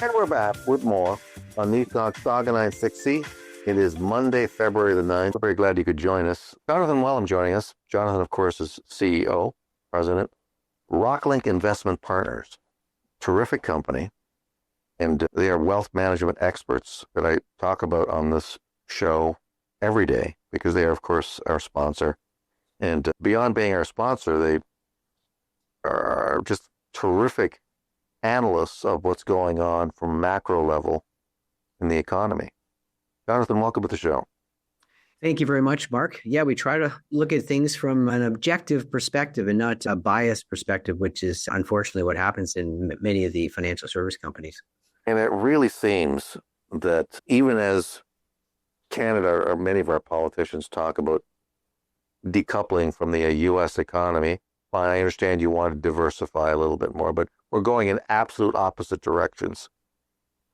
And we're back with more on News Talk Saga 960. It is Monday, February the 9th. We're very glad you could join us. Jonathan Wellum joining us. Jonathan, of course, is CEO, president, Rocklinc Investment Partners. Terrific company. And they are wealth management experts that I talk about on this show every day because they are, of course, our sponsor. And beyond being our sponsor, they are just terrific analysts of what's going on from macro level in the economy. Jonathan, welcome to the show. Thank you very much, Mark. Yeah, we try to look at things from an objective perspective and not a biased perspective, which is unfortunately what happens in many of the financial service companies. And it really seems that even as Canada or many of our politicians talk about decoupling from the U.S. economy, fine, I understand you want to diversify a little bit more, but we're going in absolute opposite directions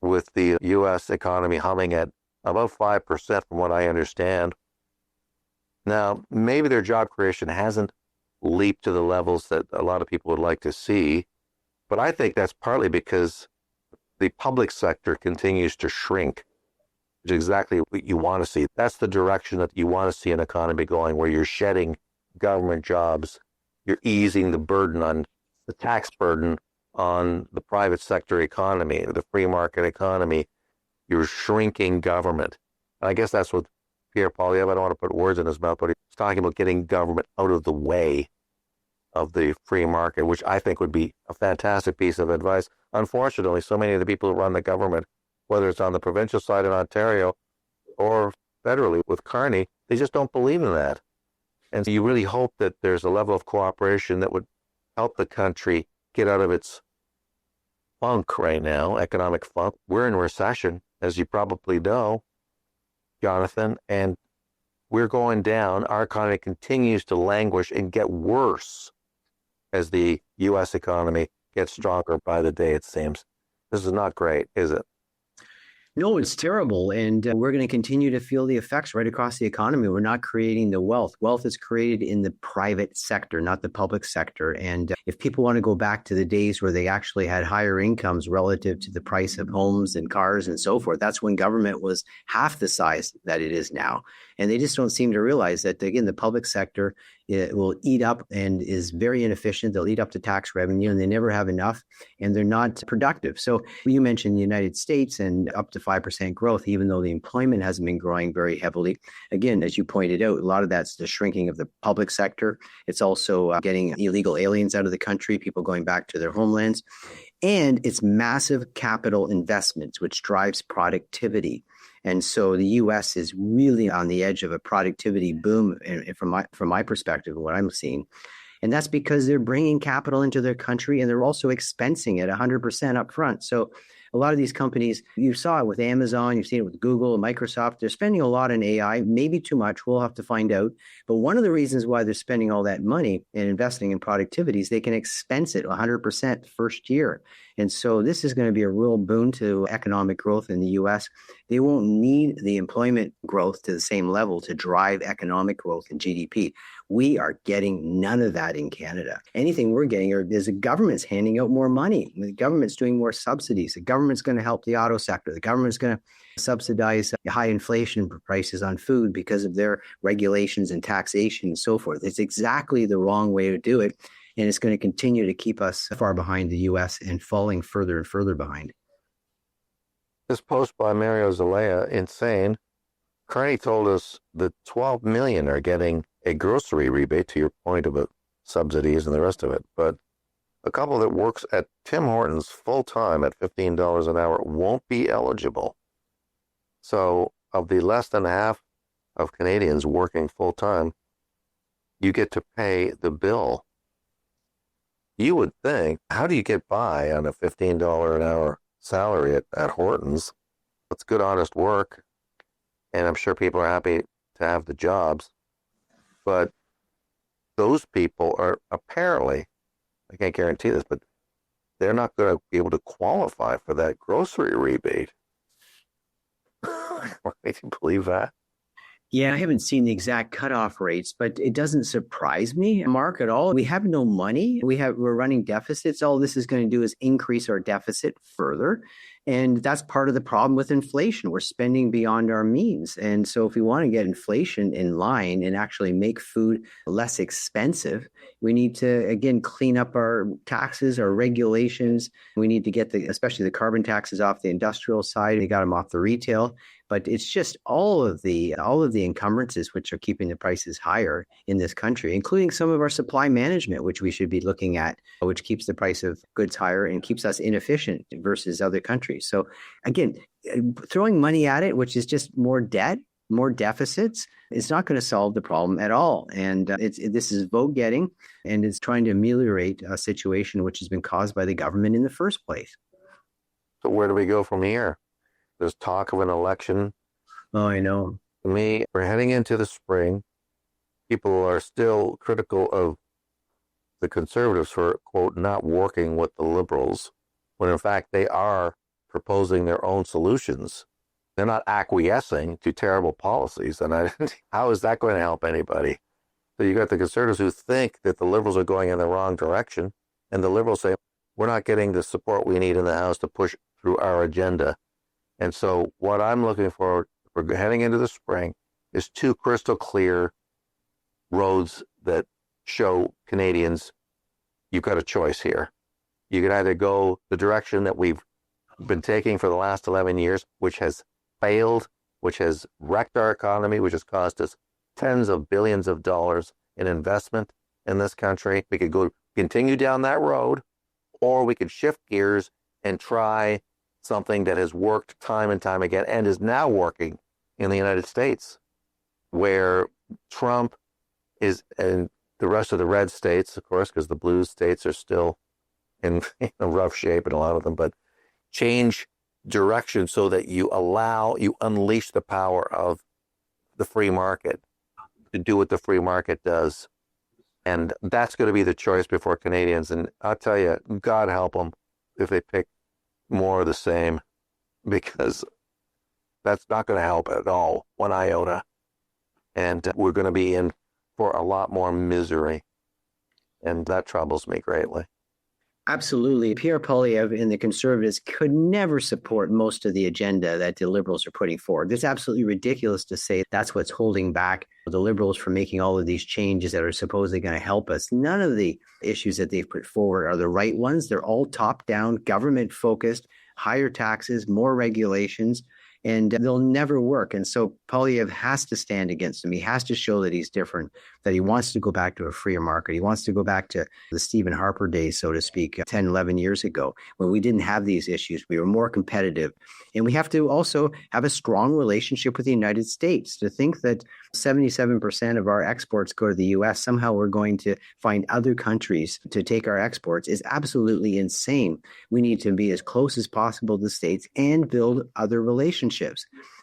with the U.S. economy humming at about 5% from what I understand. Now, maybe their job creation hasn't leaped to the levels that a lot of people would like to see, but I think that's partly because the public sector continues to shrink, which is exactly what you want to see. That's the direction that you want to see an economy going, where you're shedding government jobs, you're easing the burden on the tax burden on the private sector economy, the free market economy. You're shrinking government. And I guess that's what Pierre Poilievre, I don't want to put words in his mouth, but he's talking about getting government out of the way of the free market, which I think would be a fantastic piece of advice. Unfortunately, so many of the people who run the government, whether it's on the provincial side in Ontario or federally with Carney, they just don't believe in that. And so you really hope that there's a level of cooperation that would help the country get out of its funk right now, economic funk. We're in recession, as you probably know, Jonathan, and we're going down. Our economy continues to languish and get worse as the U.S. economy gets stronger by the day, it seems. This is not great, is it? No, it's terrible. And we're going to continue to feel the effects right across the economy. We're not creating the wealth. Wealth is created in the private sector, not the public sector. And if people want to go back to the days where they actually had higher incomes relative to the price of homes and cars and so forth, that's when government was half the size that it is now. And they just don't seem to realize that, again, the public sector will eat up and is very inefficient. They'll eat up the tax revenue and they never have enough and they're not productive. So you mentioned the United States and up to 5% growth, even though the employment hasn't been growing very heavily. Again, as you pointed out, a lot of that's the shrinking of the public sector. It's also getting illegal aliens out of the country, people going back to their homelands. And it's massive capital investments, which drives productivity. And so the U.S. is really on the edge of a productivity boom from my perspective, what I'm seeing. And that's because they're bringing capital into their country and they're also expensing it 100% up front. So a lot of these companies, you saw it with Amazon, you've seen it with Google and Microsoft, they're spending a lot on AI, maybe too much, we'll have to find out. But one of the reasons why they're spending all that money and investing in productivity is they can expense it 100% first year. And so this is going to be a real boon to economic growth in the U.S. They won't need the employment growth to the same level to drive economic growth in GDP. We are getting none of that in Canada. Anything we're getting is the government's handing out more money. The government's doing more subsidies. The government's going to help the auto sector. The government's going to subsidize high inflation prices on food because of their regulations and taxation and so forth. It's exactly the wrong way to do it. And it's going to continue to keep us far behind the U.S. and falling further and further behind. This post by Mario Zelaya, insane. Carney told us that 12 million are getting a grocery rebate, to your point about subsidies and the rest of it. But a couple that works at Tim Hortons full-time at $15 an hour won't be eligible. So of the less than half of Canadians working full-time, you get to pay the bill. You would think, how do you get by on a $15 an hour salary at Hortons? It's good, honest work, and I'm sure people are happy to have the jobs. But those people are apparently, I can't guarantee this, but they're not going to be able to qualify for that grocery rebate. Can you believe that? Yeah, I haven't seen the exact cutoff rates, but it doesn't surprise me, Mark, at all. We have no money. We're running deficits. All this is going to do is increase our deficit further. And that's part of the problem with inflation. We're spending beyond our means. And so if we want to get inflation in line and actually make food less expensive, we need to, again, clean up our taxes, our regulations. We need to get especially the carbon taxes off the industrial side. We got them off the retail. But it's just all of the encumbrances which are keeping the prices higher in this country, including some of our supply management, which we should be looking at, which keeps the price of goods higher and keeps us inefficient versus other countries. So again, throwing money at it, which is just more debt, more deficits, it's not going to solve the problem at all. And this is vote getting, and it's trying to ameliorate a situation which has been caused by the government in the first place. So where do we go from here? There's talk of an election. Oh, I know. To me, we're heading into the spring. People are still critical of the conservatives for, quote, not working with the liberals, when in fact they are proposing their own solutions. They're not acquiescing to terrible policies. And how is that going to help anybody? So you got the conservatives who think that the liberals are going in the wrong direction, and the liberals say, we're not getting the support we need in the House to push through our agenda. And so what I'm looking for heading into the spring is two crystal clear roads that show Canadians you've got a choice here. You can either go the direction that we've been taking for the last 11 years, which has failed, which has wrecked our economy, which has cost us tens of billions of dollars in investment in this country. We could continue down that road, or we could shift gears and try something that has worked time and time again and is now working in the United States, where Trump is, and the rest of the red states, of course, because the blue states are still in rough shape in a lot of them, but change direction so that you unleash the power of the free market to do what the free market does. And that's going to be the choice before Canadians. And I'll tell you, God help them if they pick more of the same, because that's not going to help at all, one iota. And we're going to be in for a lot more misery. And that troubles me greatly. Absolutely. Pierre Poilievre and the Conservatives could never support most of the agenda that the Liberals are putting forward. It's absolutely ridiculous to say that's what's holding back the Liberals from making all of these changes that are supposedly going to help us. None of the issues that they've put forward are the right ones. They're all top-down, government-focused, higher taxes, more regulations, and they'll never work. And so Poilievre has to stand against them. He has to show that he's different, that he wants to go back to a freer market. He wants to go back to the Stephen Harper days, so to speak, 10, 11 years ago, when we didn't have these issues. We were more competitive. And we have to also have a strong relationship with the United States. To think that 77% of our exports go to the U.S., somehow we're going to find other countries to take our exports is absolutely insane. We need to be as close as possible to the States and build other relationships.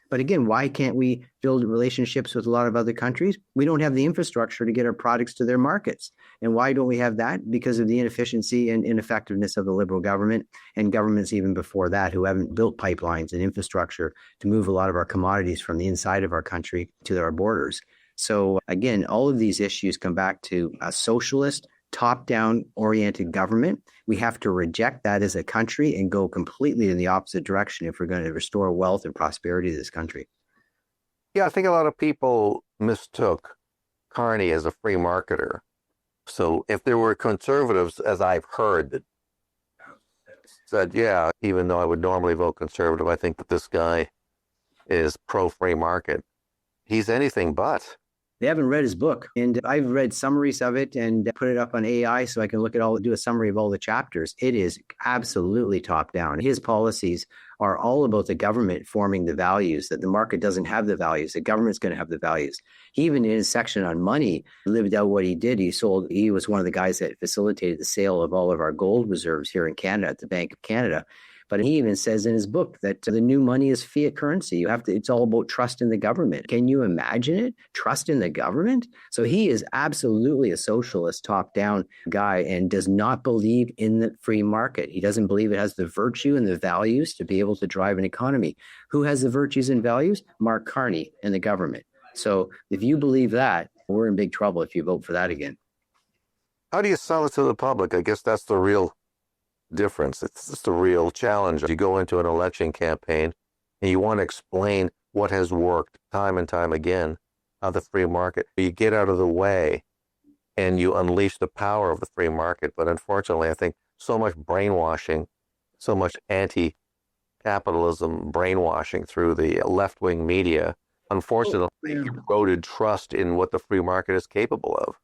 But again, why can't we build relationships with a lot of other countries? We don't have the infrastructure to get our products to their markets. And why don't we have that? Because of the inefficiency and ineffectiveness of the Liberal government and governments even before that who haven't built pipelines and infrastructure to move a lot of our commodities from the inside of our country to our borders. So again, all of these issues come back to a socialist, top-down oriented government. We have to reject that as a country and go completely in the opposite direction if we're going to restore wealth and prosperity to this country. Yeah, I think a lot of people mistook Carney as a free marketer. So if there were conservatives, as I've heard, that said, yeah, even though I would normally vote conservative, I think that this guy is pro-free market. He's anything but. They haven't read his book, and I've read summaries of it and put it up on AI so I can do a summary of all the chapters. It is absolutely top down. His policies are all about the government forming the values, that the market doesn't have the values. The government's going to have the values. He even in his section on money lived out what he did. He was one of the guys that facilitated the sale of all of our gold reserves here in Canada at the Bank of Canada. But he even says in his book that the new money is fiat currency. It's all about trust in the government. Can you imagine it? Trust in the government? So he is absolutely a socialist, top-down guy and does not believe in the free market. He doesn't believe it has the virtue and the values to be able to drive an economy. Who has the virtues and values? Mark Carney and the government. So if you believe that, we're in big trouble if you vote for that again. How do you sell it to the public? I guess that's the real difference. It's just a real challenge. You go into an election campaign and you want to explain what has worked time and time again, how the free market, you get out of the way and you unleash the power of the free market. But unfortunately, I think so much brainwashing, so much anti-capitalism brainwashing through the left-wing media, unfortunately, eroded trust in what the free market is capable of.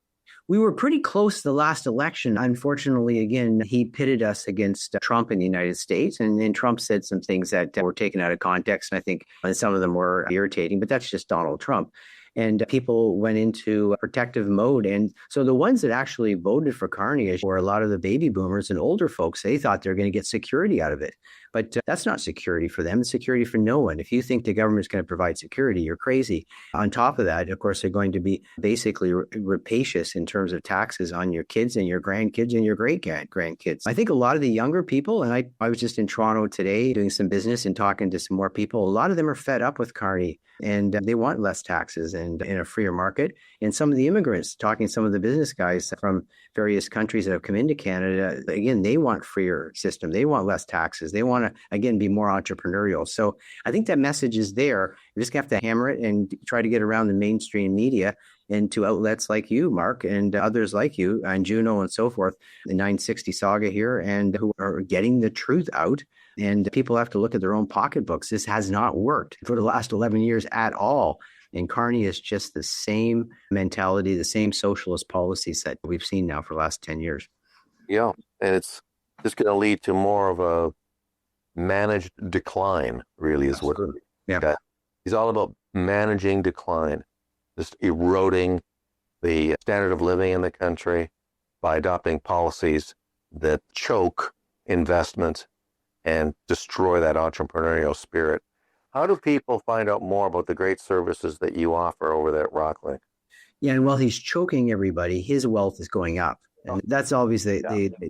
We were pretty close the last election. Unfortunately, again, he pitted us against Trump in the United States. And then Trump said some things that were taken out of context. And I think some of them were irritating, but that's just Donald Trump. And people went into protective mode. And so the ones that actually voted for Carney were a lot of the baby boomers and older folks. They thought they were going to get security out of it. But that's not security for them. It's security for no one. If you think the government is going to provide security, you're crazy. On top of that, of course, they're going to be basically rapacious in terms of taxes on your kids and your grandkids and your great-grandkids. I think a lot of the younger people, and I was just in Toronto today doing some business and talking to some more people, a lot of them are fed up with Carney and they want less taxes and in a freer market. And some of the immigrants, talking to some of the business guys from various countries that have come into Canada, again, they want freer system. They want less taxes. They want to, again, be more entrepreneurial. So I think that message is there. You just have to hammer it and try to get around the mainstream media and to outlets like you, Mark, and others like you, and Juno and so forth, the 960 saga here, and who are getting the truth out. And people have to look at their own pocketbooks. This has not worked for the last 11 years at all. And Carney is just the same mentality, the same socialist policies that we've seen now for the last 10 years. Yeah, and it's just going to lead to more of a managed decline, really, is what. Yeah. He's all about managing decline, just eroding the standard of living in the country by adopting policies that choke investment and destroy that entrepreneurial spirit. How do people find out more about the great services that you offer over there at Rocklinc? Yeah, and while he's choking everybody, his wealth is going up. And that's obviously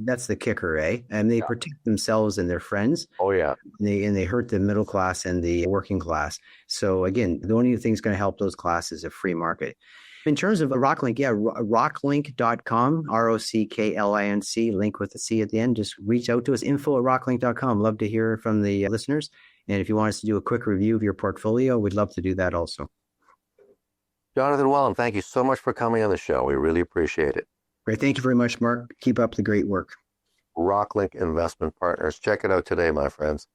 that's the kicker, eh? And they protect themselves and their friends. Oh, yeah. And they hurt the middle class and the working class. So again, the only thing that's going to help those classes is a free market. In terms of Rocklinc, rocklinc.com, ROCKLINC, link with the C at the end. Just reach out to us, info@rocklinc.com. Love to hear from the listeners. And if you want us to do a quick review of your portfolio, we'd love to do that also. Jonathan Wellum, thank you so much for coming on the show. We really appreciate it. Great. Thank you very much, Mark. Keep up the great work. Rocklinc Investment Partners. Check it out today, my friends.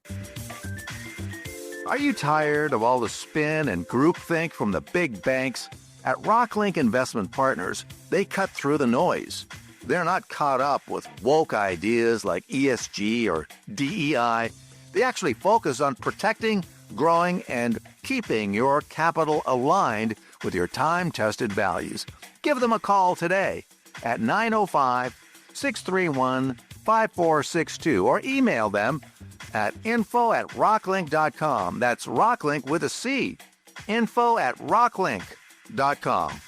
Are you tired of all the spin and groupthink from the big banks? At Rocklinc Investment Partners, they cut through the noise. They're not caught up with woke ideas like ESG or DEI. They actually focus on protecting, growing, and keeping your capital aligned with your time-tested values. Give them a call today at 905-631-5462 or email them at info@rocklinc.com. That's Rocklinc with a C. info@rocklinc.com.